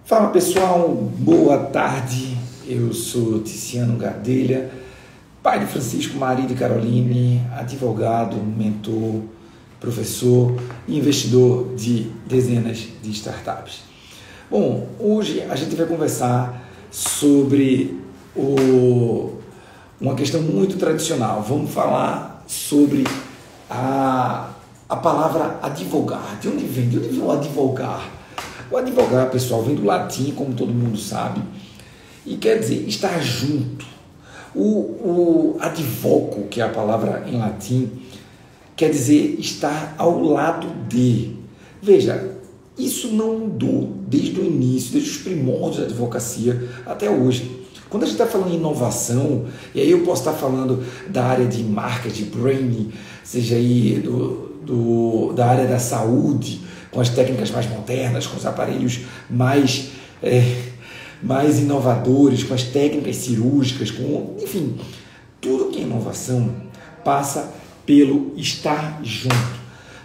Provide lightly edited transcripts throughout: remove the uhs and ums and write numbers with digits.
Fala pessoal, boa tarde, eu sou Tiziano Gardelha, pai de Francisco, marido de Caroline, advogado, mentor, professor e investidor de dezenas de startups. Bom, hoje a gente vai conversar sobre uma questão muito tradicional. Vamos falar sobre a palavra advogar. De onde vem? De onde vem o advogar? O advogar, pessoal, vem do latim, como todo mundo sabe, e quer dizer estar junto. O advoco, que é a palavra em latim, quer dizer estar ao lado de. Veja, isso não mudou desde o início, desde os primórdios da advocacia até hoje. Quando a gente está falando em inovação, e aí eu posso estar falando da área de marketing, branding, seja aí da área da saúde, com as técnicas mais modernas, com os aparelhos mais inovadores, com as técnicas cirúrgicas, enfim, tudo que é inovação passa pelo estar junto,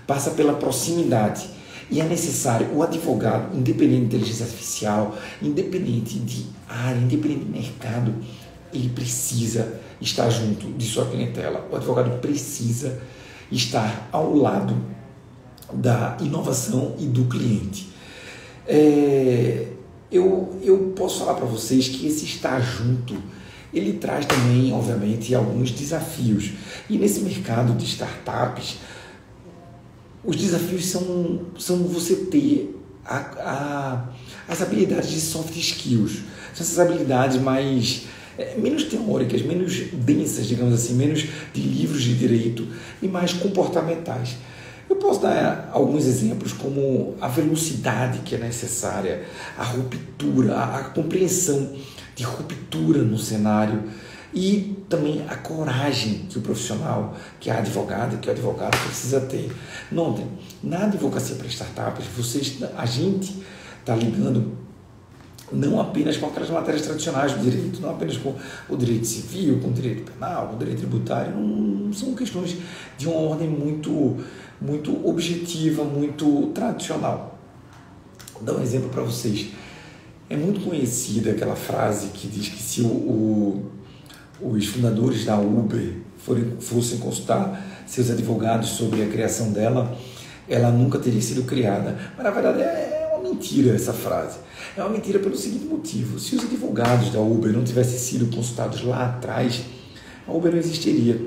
passa pela proximidade. E é necessário, o advogado, independente de inteligência artificial, independente de área, independente de mercado, ele precisa estar junto de sua clientela. O advogado precisa estar ao lado da inovação e do cliente. Eu posso falar para vocês que esse estar junto, ele traz também, obviamente, alguns desafios. E nesse mercado de startups, os desafios são você ter as habilidades de soft skills. São essas habilidades menos teóricas, menos densas, digamos assim, menos de livros de direito e mais comportamentais. Eu posso dar alguns exemplos, como a velocidade que é necessária, a ruptura, a compreensão de ruptura no cenário e também a coragem que o profissional, que a advogada, que o advogado precisa ter. Notem, na advocacia para startups, a gente está lidando não apenas com aquelas matérias tradicionais do direito, não apenas com o direito civil, com o direito penal, com o direito tributário, não são questões de uma ordem muito objetiva, muito tradicional. Vou dar um exemplo para vocês. É muito conhecida aquela frase que diz que se os fundadores da Uber fossem consultar seus advogados sobre a criação dela, ela nunca teria sido criada. Mas na verdade é uma mentira essa frase. É uma mentira pelo seguinte motivo: se os advogados da Uber não tivessem sido consultados lá atrás, a Uber não existiria,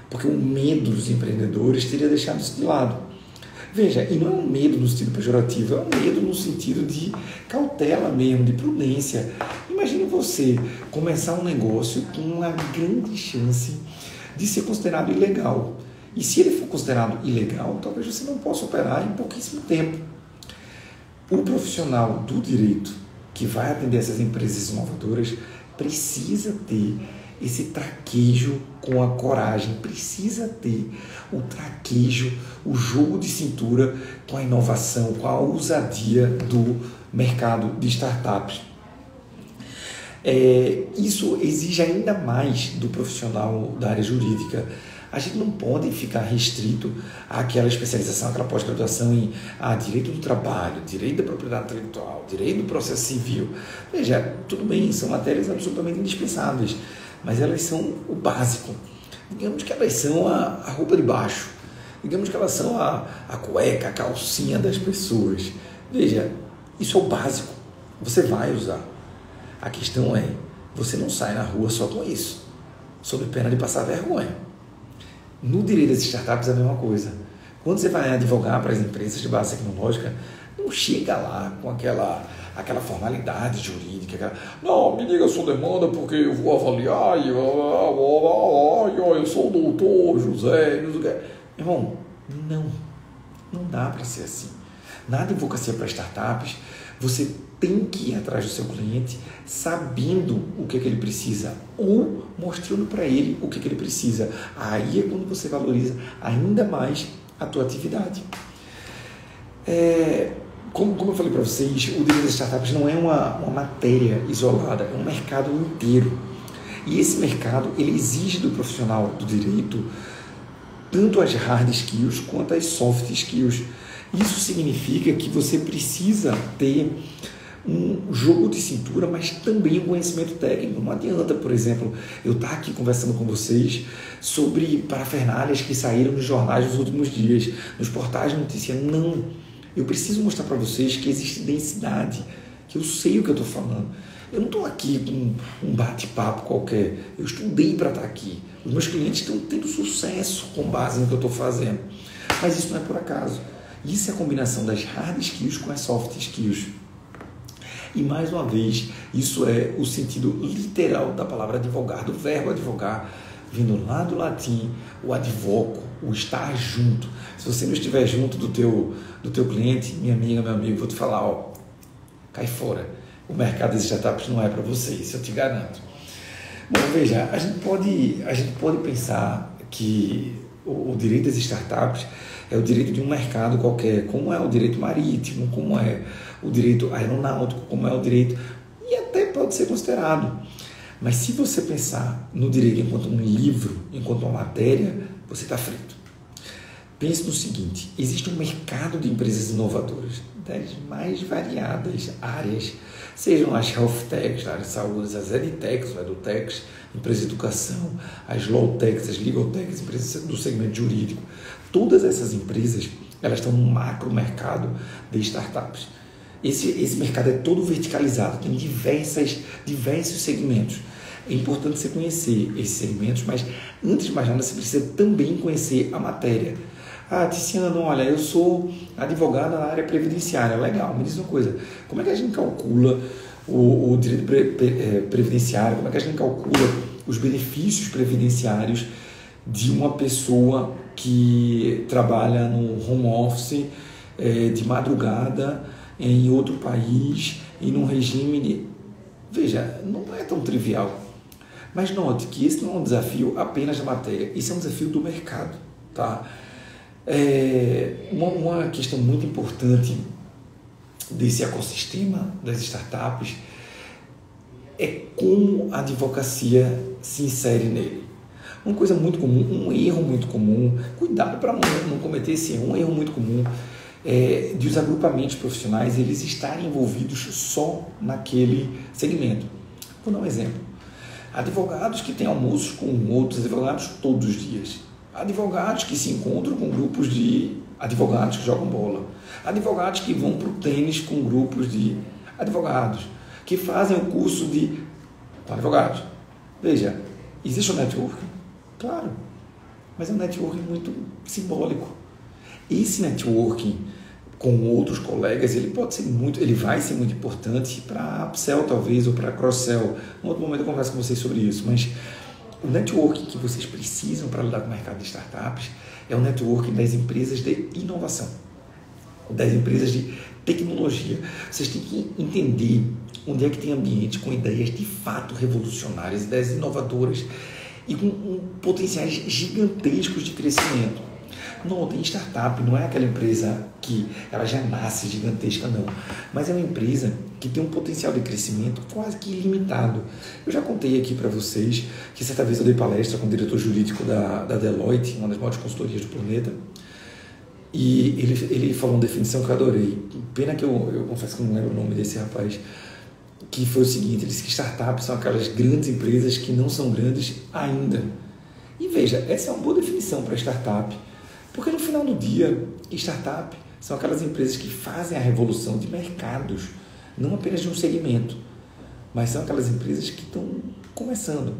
porque o medo dos empreendedores teria deixado isso de lado. Veja, e não é um medo no sentido pejorativo, é um medo no sentido de cautela mesmo, de prudência. Imagine você começar um negócio com uma grande chance de ser considerado ilegal. E se ele for considerado ilegal, talvez você não possa operar em pouquíssimo tempo. O profissional do direito que vai atender essas empresas inovadoras precisa ter esse traquejo com a coragem, precisa ter o traquejo, o jogo de cintura com a inovação, com a ousadia do mercado de startups. Isso exige ainda mais do profissional da área jurídica. A gente não pode ficar restrito àquela especialização, àquela pós-graduação em direito do trabalho, direito da propriedade intelectual, direito do processo civil. Veja, tudo bem, são matérias absolutamente indispensáveis, mas elas são o básico. Digamos que elas são a roupa de baixo, digamos que elas são a cueca, a calcinha das pessoas. Veja, isso é o básico, você vai usar. A questão é, você não sai na rua só com isso, sob pena de passar vergonha. No direito das startups é a mesma coisa. Quando você vai advogar para as empresas de base tecnológica, não chega lá com aquela formalidade jurídica, não, me diga a sua demanda porque eu vou avaliar, eu sou o doutor José, irmão, não dá para ser assim. Na advocacia para startups, você tem que ir atrás do seu cliente sabendo o que ele precisa ou mostrando para ele o que ele precisa. Aí é quando você valoriza ainda mais a tua atividade. Como eu falei para vocês, o direito das startups não é uma matéria isolada, é um mercado inteiro. E esse mercado, ele exige do profissional do direito tanto as hard skills quanto as soft skills. Isso significa que você precisa ter um jogo de cintura, mas também um conhecimento técnico. Não adianta, por exemplo, eu estar aqui conversando com vocês sobre parafernálias que saíram nos jornais nos últimos dias, nos portais de notícia. Não. Eu preciso mostrar para vocês que existe densidade, que eu sei o que eu estou falando. Eu não estou aqui com um bate-papo qualquer. Eu estudei para estar aqui. Os meus clientes estão tendo sucesso com base no que eu estou fazendo. Mas isso não é por acaso. Isso é a combinação das hard skills com as soft skills. E mais uma vez, isso é o sentido literal da palavra advogar, do verbo advogar, vindo lá do latim, o advoco, o estar junto. Se você não estiver junto do teu cliente, minha amiga, meu amigo, vou te falar, ó, cai fora. O mercado das startups não é para você, isso eu te garanto. Bom, veja, a gente pode pensar que o direito das startups é o direito de um mercado qualquer, como é o direito marítimo, como é o direito aeronáutico, como é o direito, e até pode ser considerado. Mas se você pensar no direito enquanto um livro, enquanto uma matéria, você está frito. Pense no seguinte, existe um mercado de empresas inovadoras, das mais variadas áreas, sejam as health techs, a área de saúde, as edtechs, as edutechs, empresas de educação, as law techs, as legal techs, empresas do segmento jurídico. Todas essas empresas, elas estão no macro mercado de startups. Esse mercado é todo verticalizado, tem diversos segmentos. É importante você conhecer esses segmentos, mas antes de mais nada, você precisa também conhecer a matéria. Ah, Tiziano, olha, eu sou advogada na área previdenciária. Legal, me diz uma coisa, como é que a gente calcula o direito previdenciário, como é que a gente calcula os benefícios previdenciários de uma pessoa que trabalha no home office, de madrugada, em outro país, em um regime de... Veja, não é tão trivial. Mas note que esse não é um desafio apenas da matéria, esse é um desafio do mercado, tá? Uma questão muito importante desse ecossistema das startups é como a advocacia se insere nele. Uma coisa muito comum, um erro muito comum, cuidado para não cometer esse erro, um erro muito comum de os agrupamentos profissionais eles estarem envolvidos só naquele segmento. Vou dar um exemplo. Advogados que têm almoços com outros advogados todos os dias. Advogados que se encontram com grupos de advogados que jogam bola. Advogados que vão para o tênis com grupos de advogados. Que fazem o curso de advogados. Veja, existe um networking? Claro. Mas é um networking muito simbólico. Esse networking com outros colegas, ele vai ser muito importante para upsell talvez, ou para cross-sell. Em outro momento eu converso com vocês sobre isso, mas o networking que vocês precisam para lidar com o mercado de startups é o networking das empresas de inovação, das empresas de tecnologia. Vocês têm que entender onde é que tem ambiente com ideias de fato revolucionárias, ideias inovadoras e com potenciais gigantescos de crescimento. Não, tem startup, não é aquela empresa que ela já nasce gigantesca, não. Mas é uma empresa que tem um potencial de crescimento quase que ilimitado. Eu já contei aqui para vocês que certa vez eu dei palestra com o diretor jurídico da Deloitte, uma das maiores consultorias do planeta, e ele falou uma definição que eu adorei. Pena que eu confesso que não lembro o nome desse rapaz, que foi o seguinte, ele disse que startups são aquelas grandes empresas que não são grandes ainda. E veja, essa é uma boa definição para startup. Porque no final do dia, startup são aquelas empresas que fazem a revolução de mercados, não apenas de um segmento, mas são aquelas empresas que estão começando.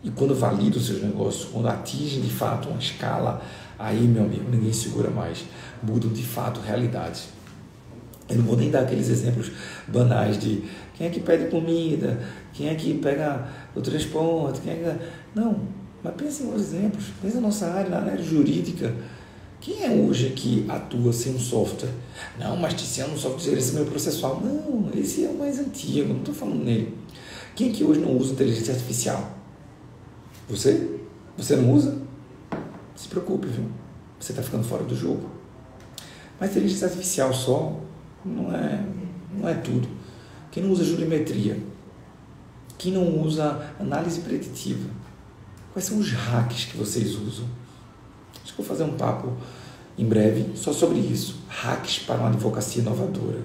E quando validam os seus negócios, quando atingem de fato uma escala, aí, meu amigo, ninguém segura mais, mudam de fato realidades. Eu não vou nem dar aqueles exemplos banais de quem é que pede comida, quem é que pega o transporte, Não, mas pensa em outros exemplos, pensa na nossa área, na área jurídica. Quem é hoje que atua sem um software? Não, mas Tiziano, um software esse é meu processual. Não, esse é o mais antigo, não estou falando nele. Quem é que hoje não usa inteligência artificial? Você? Você não usa? Se preocupe, viu? Você está ficando fora do jogo. Mas inteligência artificial só não é tudo. Quem não usa jurimetria? Quem não usa análise preditiva? Quais são os hacks que vocês usam? Acho que vou fazer um papo em breve só sobre isso. Hacks para uma advocacia inovadora.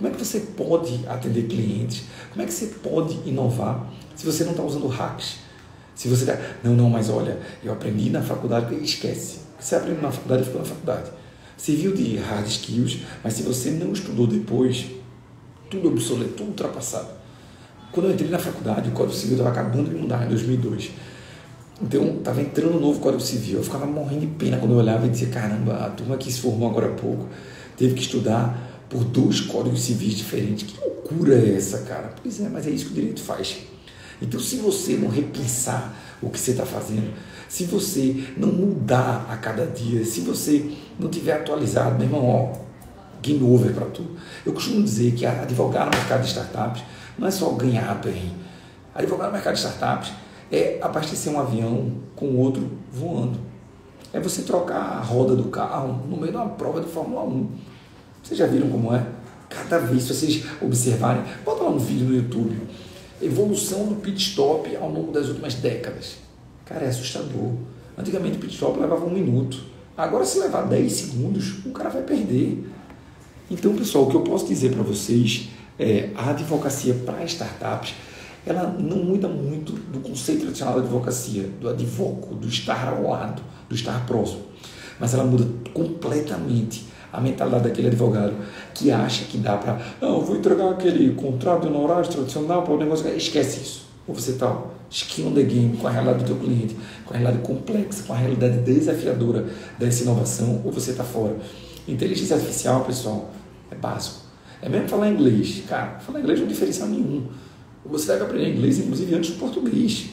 Como é que você pode atender clientes? Como é que você pode inovar se você não está usando hacks? Se você está... Não, mas olha, eu aprendi na faculdade, esquece. Você aprende na faculdade e ficou na faculdade. Você viu de hard skills, mas se você não estudou depois, tudo obsoleto, tudo ultrapassado. Quando eu entrei na faculdade, o Código Civil estava acabando de mudar em 2002. Então, estava entrando um novo Código Civil. Eu ficava morrendo de pena quando eu olhava e dizia, caramba, a turma que se formou agora há pouco teve que estudar por 2 códigos civis diferentes. Que loucura é essa, cara? Pois é, mas é isso que o direito faz. Então, se você não repensar o que você está fazendo, se você não mudar a cada dia, se você não tiver atualizado, meu irmão, ó, game over para tudo. Eu costumo dizer que advogar no mercado de startups não é só ganhar bem. Advogar no mercado de startups é abastecer um avião com outro voando. É você trocar a roda do carro no meio de uma prova de Fórmula 1. Vocês já viram como é? Cada vez, se vocês observarem, bota lá um vídeo no YouTube, evolução do pit stop ao longo das últimas décadas. Cara, é assustador. Antigamente o pit stop levava 1 minuto. Agora, se levar 10 segundos, o cara vai perder. Então, pessoal, o que eu posso dizer para vocês é a advocacia para startups, ela não muda muito do conceito tradicional da advocacia, do advoco, do estar ao lado, do estar próximo. Mas ela muda completamente a mentalidade daquele advogado que acha que dá para... Não, eu vou entregar aquele contrato de honorários tradicional para o negócio... Esquece isso. Ou você está skin on the game com a realidade do teu cliente, com a realidade complexa, com a realidade desafiadora dessa inovação, ou você está fora. Inteligência artificial, pessoal, é básico. É mesmo falar inglês. Cara, falar inglês não tem diferencial nenhum. Você deve aprender inglês, inclusive, antes do português.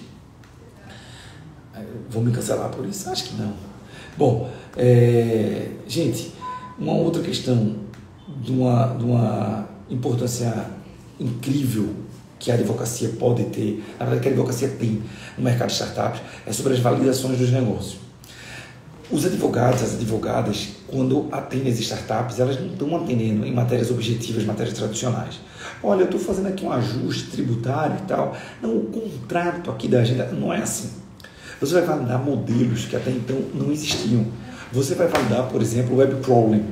Vão me cancelar por isso? Acho que não. Bom, gente, uma outra questão de uma importância incrível que a advocacia pode ter, na verdade que a advocacia tem no mercado de startups, é sobre as validações dos negócios. Os advogados, as advogadas, quando atendem as startups, elas não estão atendendo em matérias objetivas, matérias tradicionais. Olha, eu estou fazendo aqui um ajuste tributário e tal. Não, o contrato aqui da agenda não é assim. Você vai validar modelos que até então não existiam. Você vai validar, por exemplo, o web crawling.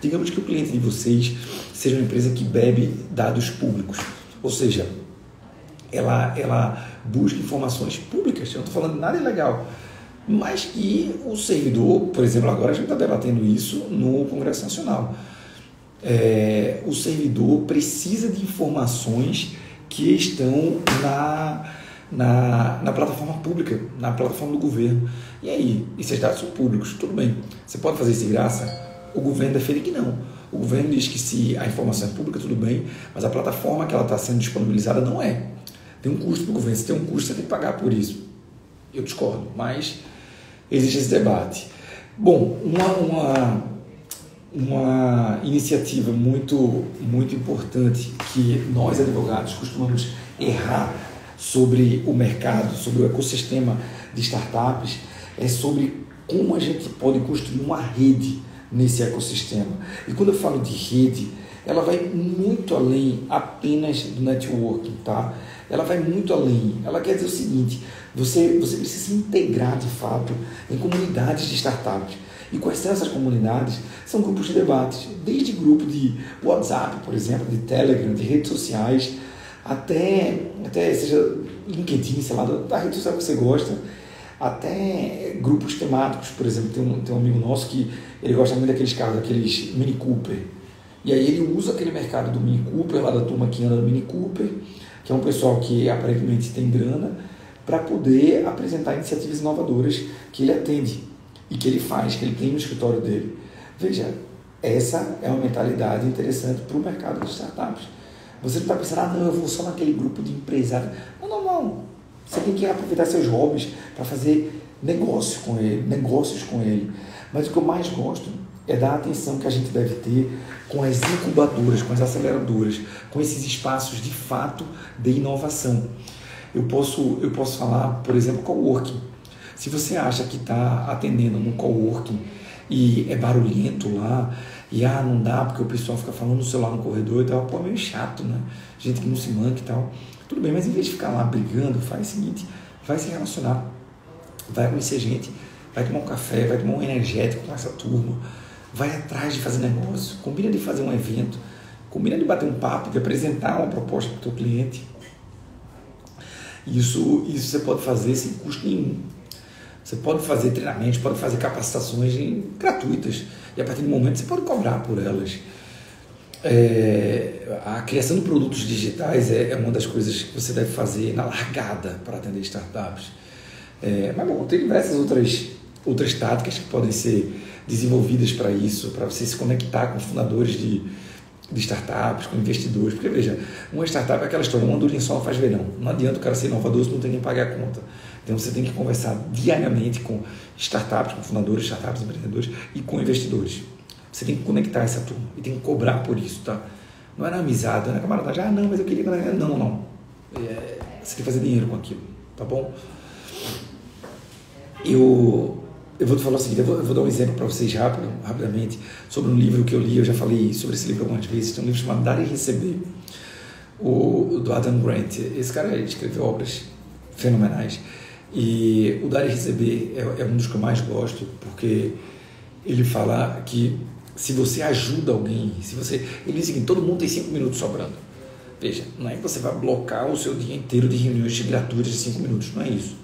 Digamos que o cliente de vocês seja uma empresa que bebe dados públicos. Ou seja, ela busca informações públicas. Eu não estou falando nada ilegal. Mas que o servidor, por exemplo, agora a gente está debatendo isso no Congresso Nacional. O servidor precisa de informações que estão na plataforma pública, na plataforma do governo. E aí, esses dados são públicos, tudo bem. Você pode fazer isso de graça? O governo defende que não. O governo diz que se a informação é pública, tudo bem, mas a plataforma que ela está sendo disponibilizada não é. Tem um custo para o governo. Se tem um custo, você tem que pagar por isso. Eu discordo, mas existe esse debate. Bom, uma iniciativa muito importante que nós, advogados, costumamos errar sobre o mercado, sobre o ecossistema de startups, é sobre como a gente pode construir uma rede nesse ecossistema. E quando eu falo de rede, ela vai muito além apenas do networking, tá? Ela vai muito além. Ela quer dizer o seguinte, você precisa se integrar de fato em comunidades de startups. E quais são essas comunidades? São grupos de debates, desde grupo de WhatsApp, por exemplo, de Telegram, de redes sociais, até seja LinkedIn, sei lá, da rede social que você gosta, até grupos temáticos. Por exemplo, tem um amigo nosso que ele gosta muito daqueles carros, daqueles Mini Cooper. E aí ele usa aquele mercado do Mini Cooper, lá da turma que anda do Mini Cooper, que é um pessoal que aparentemente tem grana, para poder apresentar iniciativas inovadoras que ele atende e que ele faz, que ele tem no escritório dele. Veja, essa é uma mentalidade interessante para o mercado de startups. Você não está pensando, não, eu vou só naquele grupo de empresários. Não. Você tem que aproveitar seus hobbies para fazer negócios com ele. Mas o que eu mais gosto é da atenção que a gente deve ter com as incubadoras, com as aceleradoras, com esses espaços de fato de inovação. Eu posso falar, por exemplo, coworking. Se você acha que está atendendo no coworking e é barulhento lá, e não dá porque o pessoal fica falando no celular no corredor e tal, é meio chato, né? Gente que não se manca e tal. Tudo bem, mas em vez de ficar lá brigando, faz o seguinte, vai se relacionar, vai conhecer gente, vai tomar um café, vai tomar um energético com essa turma, vai atrás de fazer negócio, combina de fazer um evento, Combina de bater um papo, de apresentar uma proposta para o teu cliente. Isso você pode fazer sem custo nenhum. Você pode fazer treinamentos, pode fazer capacitações gratuitas. E a partir do momento você pode cobrar por elas. A criação de produtos digitais é uma das coisas que você deve fazer na largada para atender startups. Mas bom, tem diversas outras táticas que podem ser desenvolvidas para isso, para você se conectar com fundadores de startups, com investidores. Porque veja, uma startup é aquela história, uma andorinha só não faz verão. Não adianta o cara ser inovador se não tem quem pagar a conta. Então você tem que conversar diariamente com startups, com fundadores, startups, empreendedores e com investidores. Você tem que conectar essa turma e tem que cobrar por isso, tá? Não é na amizade, não é na camaradagem. Não, mas eu queria... Não. Você tem que fazer dinheiro com aquilo, tá bom? Eu vou te falar o seguinte, eu vou dar um exemplo para vocês rapidamente, sobre um livro que eu li. Eu já falei sobre esse livro algumas vezes. Tem um livro chamado Dar e Receber, do Adam Grant. Esse cara escreveu obras fenomenais. E o Dar e Receber é um dos que eu mais gosto, porque ele fala que se você ajuda alguém, ele diz o seguinte: todo mundo tem 5 minutos sobrando. Veja, não é que você vai blocar o seu dia inteiro de reuniões gratuitas de 5 minutos, não é isso.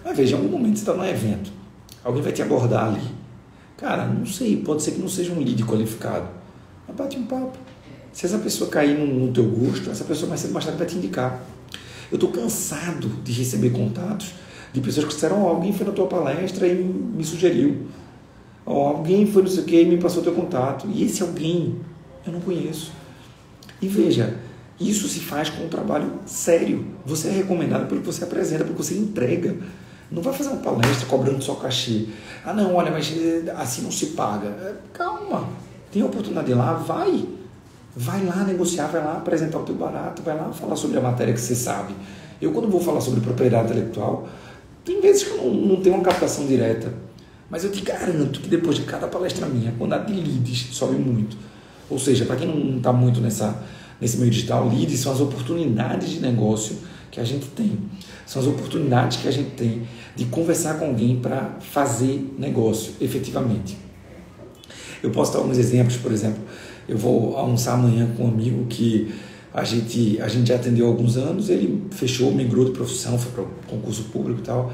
Mas veja, em algum momento você está num evento, alguém vai te abordar ali. Cara, não sei, pode ser que não seja um lead qualificado, mas bate um papo. Se essa pessoa cair no teu gosto, essa pessoa mais cedo ou mais tarde vai te indicar. Eu estou cansado de receber contatos de pessoas que disseram: alguém foi na tua palestra e me sugeriu. Alguém foi não sei o que e me passou o teu contato. E esse alguém eu não conheço. E veja, isso se faz com um trabalho sério. Você é recomendado pelo que você apresenta, pelo que você entrega. Não vai fazer uma palestra cobrando só cachê. Não, olha, mas assim não se paga. Calma, tem a oportunidade de ir lá, vai lá negociar, vai lá apresentar o teu barato, vai lá falar sobre a matéria que você sabe. Eu, quando vou falar sobre propriedade intelectual, tem vezes que eu não tenho uma captação direta, mas eu te garanto que depois de cada palestra minha, a quantidade de leads sobe muito. Ou seja, para quem não está muito nesse meio digital, leads são as oportunidades de negócio que a gente tem. São as oportunidades que a gente tem de conversar com alguém para fazer negócio, efetivamente. Eu posso dar alguns exemplos. Por exemplo, eu vou almoçar amanhã com um amigo que a gente já atendeu há alguns anos. Ele fechou, migrou de profissão, foi para o concurso público e tal,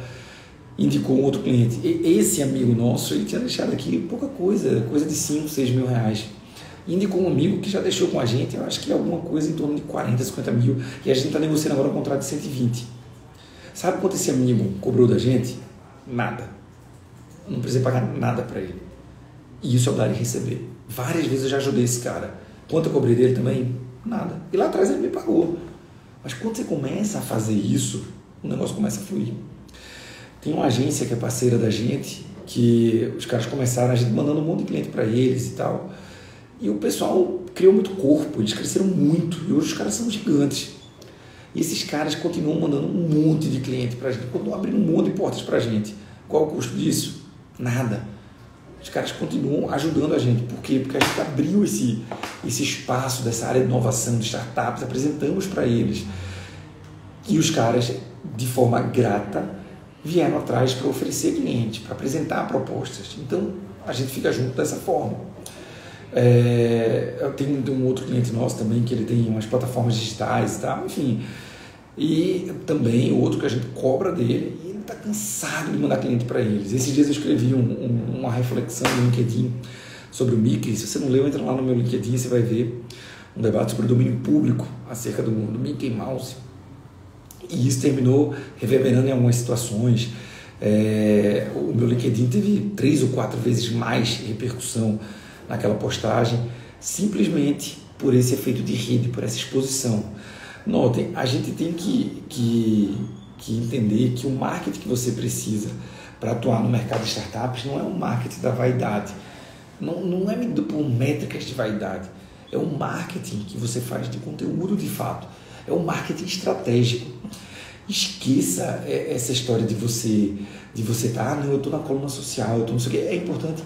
indicou um outro cliente. Esse amigo nosso, ele tinha deixado aqui pouca coisa de 5, 6 mil reais. Indicou um amigo que já deixou com a gente, eu acho que alguma coisa em torno de 40, 50 mil, e a gente está negociando agora um contrato de 120. Sabe quanto esse amigo cobrou da gente? Nada. Não precisei pagar nada para ele. E isso é o dar e receber. Várias vezes eu já ajudei esse cara. Quanto eu cobrei dele também? Nada. E lá atrás ele me pagou. Mas quando você começa a fazer isso, o negócio começa a fluir. Tem uma agência que é parceira da gente, que os caras começaram, a gente mandando um monte de cliente para eles e tal. E o pessoal criou muito corpo, eles cresceram muito. E hoje os caras são gigantes. E esses caras continuam mandando um monte de cliente para a gente, continuam abrindo um monte de portas para a gente. Qual o custo disso? Nada. Os caras continuam ajudando a gente. Por quê? Porque a gente abriu esse espaço dessa área de inovação, de startups, apresentamos para eles. E os caras, de forma grata, vieram atrás para oferecer cliente, para apresentar propostas. Então, a gente fica junto dessa forma. Eu tenho um outro cliente nosso também, que ele tem umas plataformas digitais e tal, enfim. E também outro que a gente cobra dele, e ele está cansado de mandar cliente para eles. Esses dias eu escrevi uma reflexão no LinkedIn sobre o Mickey. Se você não leu, entra lá no meu LinkedIn, você vai ver um debate sobre o domínio público acerca do Mickey Mouse. E isso terminou reverberando em algumas situações. O meu LinkedIn teve 3 ou 4 vezes mais repercussão naquela postagem, simplesmente por esse efeito de rede, por essa exposição. Notem, a gente tem que entender que o marketing que você precisa para atuar no mercado de startups não é um marketing da vaidade, não é medido por métricas de vaidade, é um marketing que você faz de conteúdo de fato, é um marketing estratégico. Esqueça essa história de você não, eu estou na coluna social, eu estou não sei o que, é importante,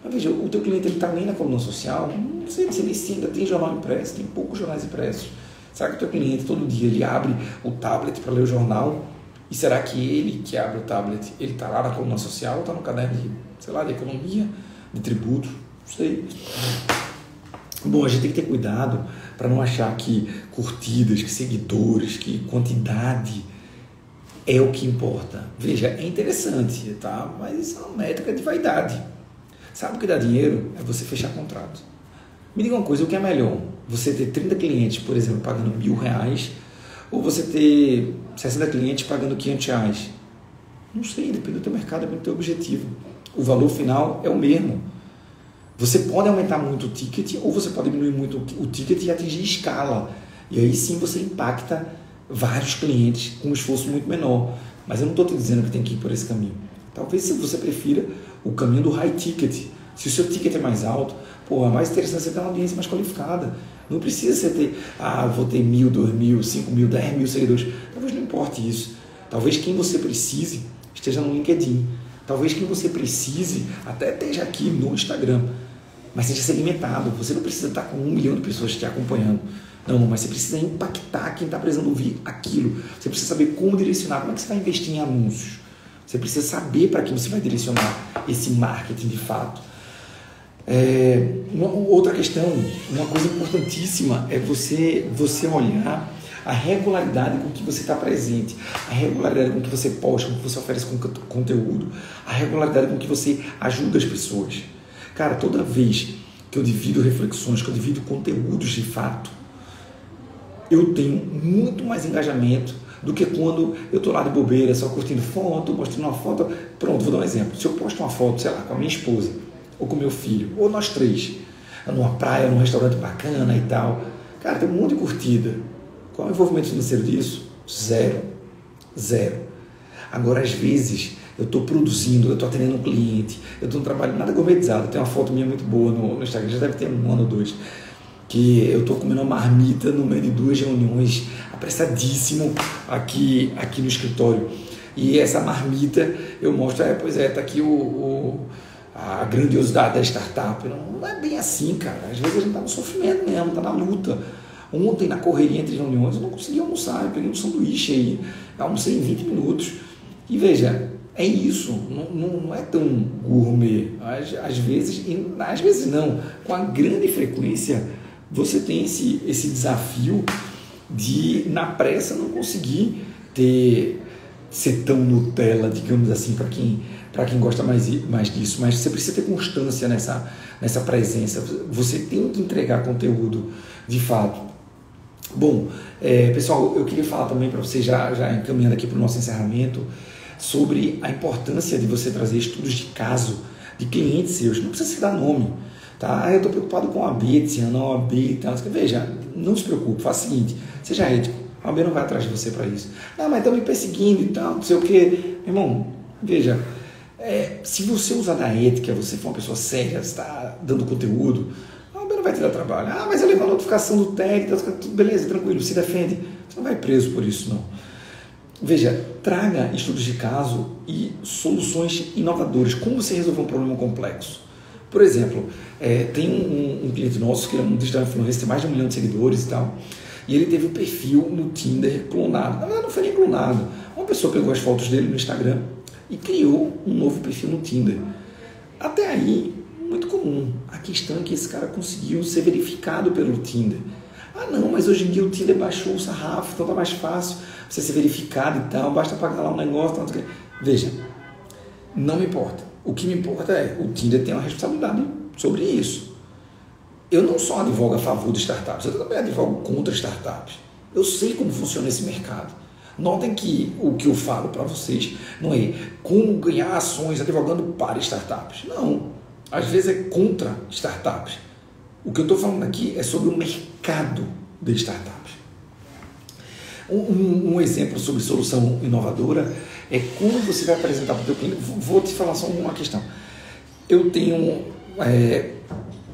mas veja, o teu cliente está nem na coluna social, não sei nem se ainda tem jornal impresso, tem poucos jornais impressos. Será que o teu cliente todo dia ele abre o tablet para ler o jornal? E será que ele que abre o tablet, ele está lá na coluna social, ou está no caderno de economia, de tributo? Não sei. Bom, a gente tem que ter cuidado para não achar que curtidas, que seguidores, que quantidade é o que importa. Veja, é interessante, tá? Mas isso é uma métrica de vaidade. Sabe o que dá dinheiro? É você fechar contrato. Me diga uma coisa, o que é melhor? Você ter 30 clientes, por exemplo, pagando R$1.000, ou você ter 60 clientes pagando R$500? Não sei, depende do teu mercado, depende do teu objetivo. O valor final é o mesmo. Você pode aumentar muito o ticket, ou você pode diminuir muito o ticket e atingir escala. E aí sim você impacta vários clientes com um esforço muito menor. Mas eu não estou te dizendo que tem que ir por esse caminho. Talvez se você prefira o caminho do high ticket. Se o seu ticket é mais alto, é mais interessante você ter uma audiência mais qualificada. Não precisa você ter, vou ter 1.000, 2.000, 5.000, 10.000 seguidores. Talvez não importe isso. Talvez quem você precise esteja no LinkedIn. Talvez quem você precise até esteja aqui no Instagram. Mas seja segmentado. Você não precisa estar com 1 milhão de pessoas te acompanhando. Não, mas você precisa impactar quem está precisando ouvir aquilo. Você precisa saber como direcionar, como é que você vai investir em anúncios. Você precisa saber para quem você vai direcionar esse marketing de fato. Uma outra questão, uma coisa importantíssima é você olhar a regularidade com que você está presente, a regularidade com que você posta, com que você oferece conteúdo, a regularidade com que você ajuda as pessoas. Cara, toda vez que eu divido reflexões, que eu divido conteúdos de fato, eu tenho muito mais engajamento do que quando eu estou lá de bobeira, só curtindo foto, mostrando uma foto. Pronto, vou dar um exemplo. Se eu posto uma foto, sei lá, com a minha esposa, ou com meu filho, ou nós três, numa praia, num restaurante bacana e tal, cara, tem um monte de curtida. Qual é o envolvimento financeiro disso? Zero. Agora, às vezes, eu estou produzindo, eu estou atendendo um cliente, eu estou num trabalho nada gourmetizado. Tem uma foto minha muito boa no Instagram, já deve ter 1 ano ou 2, que eu estou comendo uma marmita no meio de 2 reuniões, apressadíssimo aqui no escritório. E essa marmita eu mostro, tá aqui a grandiosidade da startup. Não é bem assim, cara. Às vezes a gente está no sofrimento mesmo, está na luta. Ontem, na correria entre reuniões, eu não consegui almoçar. Eu peguei um sanduíche aí, almocei em 20 minutos. E veja, é isso. Não é tão gourmet. Às vezes não. Com a grande frequência, você tem esse desafio de, na pressa, não conseguir ser tão Nutella, digamos assim, para quem gosta mais disso. Mas você precisa ter constância nessa presença. Você tem que entregar conteúdo de fato. Bom, pessoal, eu queria falar também para vocês, já encaminhando aqui para o nosso encerramento, sobre a importância de você trazer estudos de caso de clientes seus. Não precisa se dar nome, tá? Eu estou preocupado com a OAB, se não a OAB e tal. Veja, não se preocupe, faça o seguinte, seja ético, a OAB não vai atrás de você para isso. Mas estão me perseguindo e tal, não sei o quê. Irmão, veja, se você usar da ética, você for uma pessoa séria, está dando conteúdo, a OAB não vai te dar trabalho. Mas eu levo a notificação do técnico, beleza, tranquilo, se defende. Você não vai preso por isso, não. Veja, traga estudos de caso e soluções inovadoras. Como você resolver um problema complexo? Por exemplo, tem um cliente nosso que é um digital influencer, tem mais de 1 milhão de seguidores e tal, e ele teve um perfil no Tinder clonado. Na verdade, não foi nem clonado. Uma pessoa pegou as fotos dele no Instagram e criou um novo perfil no Tinder. Até aí, muito comum. A questão é que esse cara conseguiu ser verificado pelo Tinder. Não, mas hoje em dia o Tinder baixou o sarrafo, então tá mais fácil você ser verificado e tal, basta pagar lá um negócio. Tal. Veja, não me importa. O que me importa o Tinder tem uma responsabilidade sobre isso. Eu não só advogo a favor de startups, eu também advogo contra startups. Eu sei como funciona esse mercado. Notem que o que eu falo para vocês não é como ganhar ações advogando para startups. Não, às vezes é contra startups. O que eu estou falando aqui é sobre o mercado de startups. Um exemplo sobre solução inovadora é como você vai apresentar para o teu cliente. Vou te falar só uma questão. Eu tenho,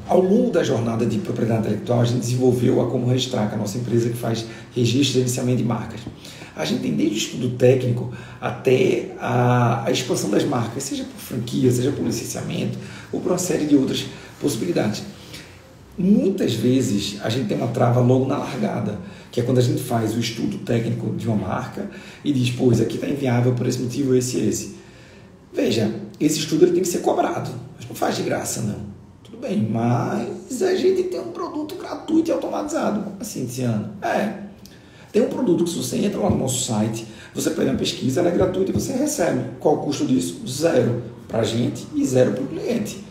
ao longo da jornada de propriedade intelectual, a gente desenvolveu a Como Registrar, que é a nossa empresa que faz registro e gerenciamento de marcas. A gente tem desde o estudo técnico até a expansão das marcas, seja por franquia, seja por licenciamento ou por uma série de outras possibilidades. Muitas vezes a gente tem uma trava logo na largada, que é quando a gente faz o estudo técnico de uma marca e diz, isso aqui está inviável por esse motivo, esse e esse. Veja, esse estudo ele tem que ser cobrado, mas não faz de graça não. Tudo bem, mas Mas a gente tem um produto gratuito e automatizado. Assim, Tiziano? Tem um produto que se você entra lá no nosso site, você pede uma pesquisa, ela é gratuita e você recebe. Qual o custo disso? 0 para a gente e 0 para o cliente.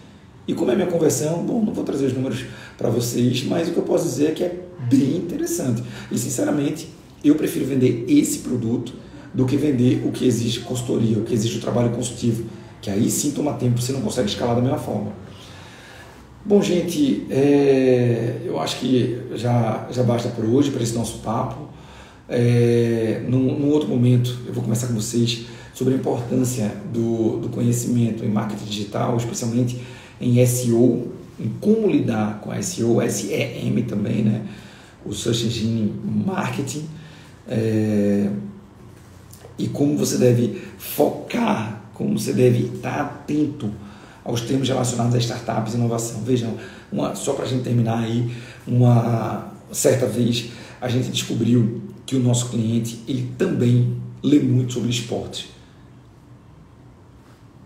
E como é minha conversão, bom, não vou trazer os números para vocês, mas o que eu posso dizer é que é bem interessante. E, sinceramente, eu prefiro vender esse produto do que vender o que exige consultoria, o que exige o trabalho consultivo, que aí sim toma tempo, você não consegue escalar da mesma forma. Bom, gente, eu acho que já basta por hoje, para esse nosso papo. Num outro momento, eu vou conversar com vocês sobre a importância do conhecimento em marketing digital, especialmente em SEO, em como lidar com a SEO, SEM também, né? O Search Engine Marketing, e como você deve focar, como você deve estar atento aos termos relacionados a startups e inovação. Vejam, só para a gente terminar aí, uma certa vez a gente descobriu que o nosso cliente ele também lê muito sobre esporte.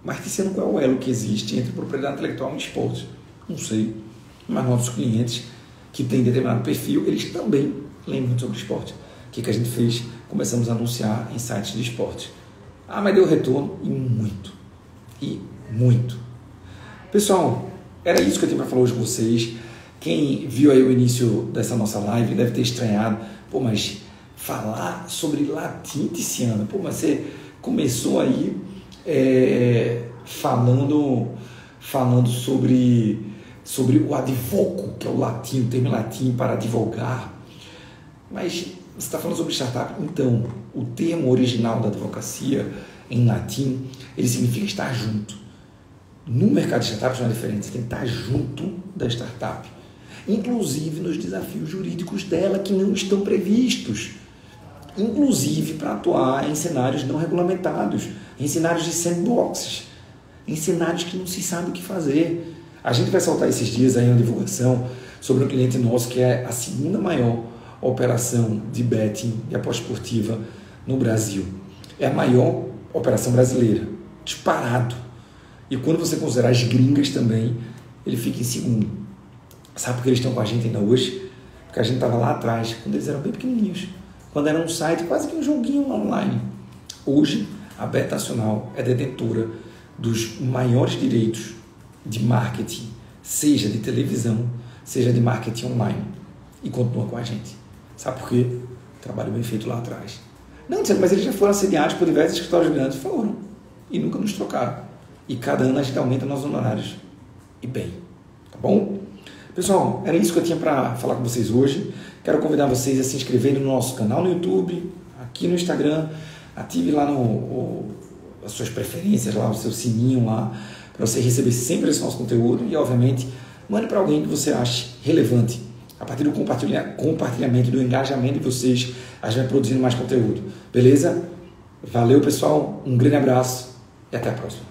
Mas Tiziano, qual é o elo que existe entre propriedade intelectual e esporte? Não sei. Mas nossos clientes que têm determinado perfil, eles também leem muito sobre esporte. O que a gente fez? Começamos a anunciar em sites de esporte. Mas deu retorno e muito. E muito. Pessoal, era isso que eu tinha para falar hoje com vocês. Quem viu aí o início dessa nossa live deve ter estranhado. Mas falar sobre latim, Tiziano? Mas você começou aí falando sobre o advoco, que é o latim, o termo latim para advogar. Mas você está falando sobre startup? Então, o termo original da advocacia, em latim, ele significa estar junto. No mercado de startups não é diferente, você tem que estar junto da startup. Inclusive nos desafios jurídicos dela que não estão previstos. Inclusive para atuar em cenários não regulamentados, em cenários de sandboxes, em cenários que não se sabe o que fazer. A gente vai soltar esses dias aí uma divulgação sobre um cliente nosso que é a segunda maior operação de betting e aposta esportiva no Brasil. É a maior operação brasileira, disparado. E quando você considerar as gringas também, ele fica em segundo. Sabe por que eles estão com a gente ainda hoje? Porque a gente estava lá atrás, quando eles eram bem pequenininhos, quando era um site, quase que um joguinho online. Hoje, a Bet Nacional é detentora dos maiores direitos de marketing, seja de televisão, seja de marketing online, e continua com a gente. Sabe por quê? Trabalho bem feito lá atrás. Não, mas eles já foram assediados por diversos escritórios grandes, foram, e nunca nos trocaram. E cada ano a gente aumenta nossos honorários. E bem, tá bom? Pessoal, era isso que eu tinha para falar com vocês hoje. Quero convidar vocês a se inscreverem no nosso canal no YouTube, aqui no Instagram. Ative lá as suas preferências, lá, o seu sininho lá, para você receber sempre esse nosso conteúdo. E, obviamente, mande para alguém que você ache relevante. A partir do compartilhamento, do engajamento de vocês, a gente vai produzindo mais conteúdo. Beleza? Valeu, pessoal. Um grande abraço e até a próxima.